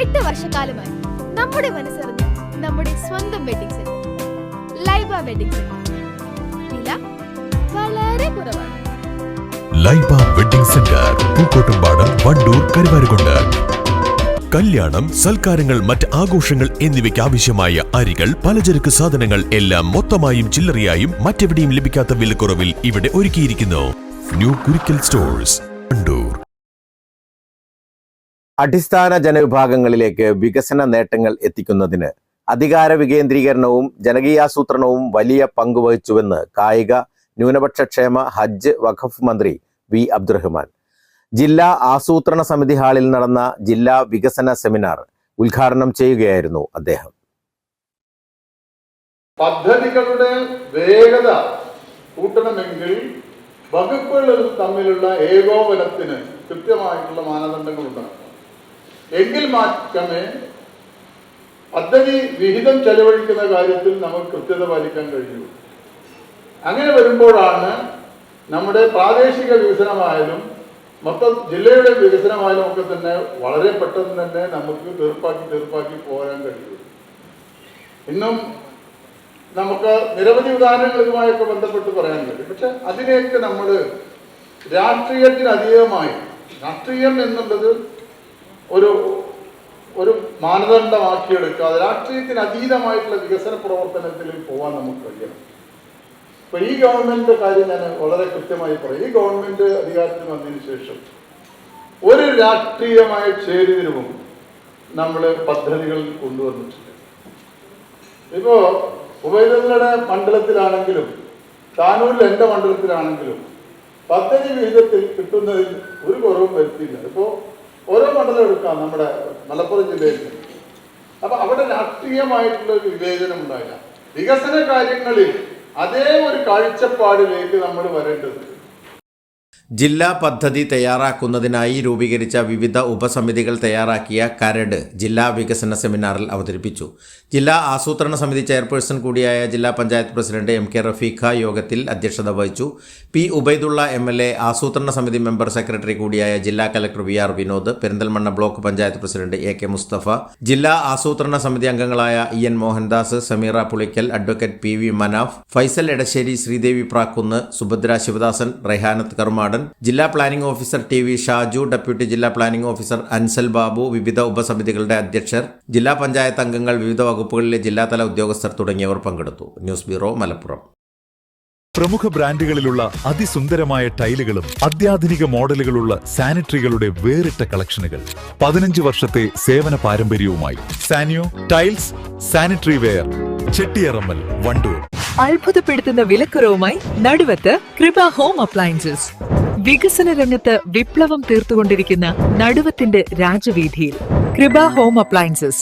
8 വർഷക്കാലമായി നമ്മുടെ മനസ്സറിഞ്ഞ് നമ്മുടെ സ്വന്തം wedding centre Laiba wedding centre. വില വളരെ കുറവാണ്. Laiba wedding centre, Pookkottumpadam, Wandoor, Karuvarakundu. കല്യാണം, സൽക്കാരങ്ങൾ, മറ്റ് ആഘോഷങ്ങൾ എന്നിവയ്ക്ക് ആവശ്യമായ അരികൾ, പലചരക്ക് സാധനങ്ങൾ എല്ലാം മൊത്തമായും ചില്ലറയായും മറ്റെവിടെയും ലഭിക്കാത്ത വിലക്കുറവിൽ ഇവിടെ ഒരുക്കിയിരിക്കുന്നു. New Kurikkal stores, Wandoor. അടിസ്ഥാന ജനവിഭാഗങ്ങളിലേക്ക് വികസന നേട്ടങ്ങൾ എത്തിക്കുന്നതിന് അധികാര വികേന്ദ്രീകരണവും ജനകീയാസൂത്രണവും വലിയ പങ്കുവഹിച്ചുവെന്ന് കായിക, ന്യൂനപക്ഷ ക്ഷേമ, ഹജ്ജ്, വഖഫ് മന്ത്രി വി അബ്ദുറഹ്മാൻ ജില്ലാ ആസൂത്രണ സമിതി ഹാളിൽ നടന്ന ജില്ലാ വികസന സെമിനാർ ഉദ്ഘാടനം ചെയ്യുകയായിരുന്നു അദ്ദേഹം. പദ്ധതികളുടെ വേഗത കൂട്ടണമെങ്കിൽ വകുപ്പുകൾ തമ്മിലുള്ള ഏകോപനത്തിന് കൃത്യമായിട്ടുള്ള മാനദണ്ഡങ്ങൾ ഉണ്ടാക്കണം. എങ്കിൽ മാത്രമേ പദ്ധതി വിഹിതം ചെലവഴിക്കുന്ന കാര്യത്തിൽ നമുക്ക് കൃത്യത പാലിക്കാൻ കഴിയൂ. അങ്ങനെ വരുമ്പോഴാണ് നമ്മുടെ പ്രാദേശിക വികസനമായാലും മൊത്തം ജില്ലയുടെ വികസനമായാലും ഒക്കെ തന്നെ വളരെ പെട്ടെന്ന് തന്നെ നമുക്ക് തീർപ്പാക്കി പോരാൻ കഴിയൂ. ഇന്നും നമുക്ക് നിരവധി ഉദാഹരണങ്ങൾ ഇതുമായൊക്കെ ബന്ധപ്പെട്ട് പറയാൻ കഴിയും. പക്ഷെ അതിനെയൊക്കെ നമ്മൾ രാഷ്ട്രീയത്തിനതീതമായി, രാഷ്ട്രീയം എന്നുള്ളത് ഒരു മാനദണ്ഡമാക്കിയെടുക്കാതെ രാഷ്ട്രീയത്തിന് അതീതമായിട്ടുള്ള വികസന പ്രവർത്തനത്തിൽ പോകാൻ നമുക്ക് കഴിയണം. ഇപ്പൊ ഈ ഗവൺമെന്റിന്റെ കാര്യം ഞാൻ വളരെ കൃത്യമായി പറയും. ഈ ഗവൺമെന്റ് അധികാരത്തിൽ വന്നതിന് ശേഷം ഒരു രാഷ്ട്രീയമായ ചേരിതിരിവും നമ്മൾ പദ്ധതികൾ കൊണ്ടുവന്നിട്ടുണ്ട്. ഇപ്പോ ഉബൈദുള്ളയുടെ മണ്ഡലത്തിലാണെങ്കിലും താനൂരിൽ എൻ്റെ മണ്ഡലത്തിലാണെങ്കിലും പദ്ധതി വിഹിതത്തിൽ കിട്ടുന്നതിൽ ഒരു കുറവും വരുത്തിയില്ല. ഇപ്പോ ഓരോ മണ്ഡലം എടുക്കാം, നമ്മുടെ മലപ്പുറം ജില്ലയിൽ. അപ്പൊ അവിടെ രാഷ്ട്രീയമായിട്ടുള്ള ഒരു വിവേചനം ഉണ്ടായില്ല. വികസന കാര്യങ്ങളിൽ അതേ ഒരു കാഴ്ചപ്പാടിലേക്ക് നമ്മൾ വരേണ്ടത്. ജില്ലാ പദ്ധതി തയ്യാറാക്കുന്നതിനായി രൂപീകരിച്ച വിവിധ ഉപസമിതികൾ തയ്യാറാക്കിയ കരട് ജില്ലാ വികസന സെമിനാറിൽ അവതരിപ്പിച്ചു. ജില്ലാ ആസൂത്രണ സമിതി ചെയർപേഴ്സൺ കൂടിയായ ജില്ലാ panchayat president M K Rafeeqa യോഗത്തിൽ അധ്യക്ഷത വഹിച്ചു. പി ഉബൈദുള്ള MLA, ആസൂത്രണ സമിതി മെമ്പർ സെക്രട്ടറി കൂടിയായ ജില്ലാ collector VR Vinod, Perinthalmanna block panchayat president AK Mustafa, ജില്ലാ ആസൂത്രണ സമിതി അംഗങ്ങളായ EN Mohandas, Sameera Pulikkal, advocate PV Manaf, Faisal Edassery, Sreedevi Prakkunnu, Subhadra Sivadasan, Rehanath Karmadan, ജില്ലാ planning officer TV Shaju, deputy ജില്ലാ പ്ലാനിംഗ് ഓഫീസർ അൻസൽ ബാബു, വിവിധ ഉപസമിതികളുടെ അധ്യക്ഷർ, ജില്ലാ പഞ്ചായത്ത് അംഗങ്ങൾ, വിവിധ വകുപ്പുകളിലെ ജില്ലാതല ഉദ്യോഗസ്ഥർ തുടങ്ങിയവർ പങ്കെടുത്തു. News bureau, Malappuram. പ്രമുഖ ബ്രാൻഡുകളിലുള്ള അതിസുന്ദരമായ ടൈലുകളും അത്യാധുനിക മോഡലുകളുള്ള സാനിറ്ററികളുടെ വേറിട്ട കളക്ഷനുകൾ 15 വർഷത്തെ സേവന പാരമ്പര്യവുമായി Sanio tiles, sanitary ware, Chettiyarammal, Wandoor. അത്ഭുതപ്പെടുത്തുന്ന വിലക്കുറവുമായി നടുവത്ത് കൃപ ഹോം അപ്ലയൻസസ്. വികസന രംഗത്ത് വിപ്ലവം തീർത്തുകൊണ്ടിരിക്കുന്ന നടുവത്തിന്റെ രാജവീതിയിൽ കൃപ ഹോം അപ്ലയൻസസ്.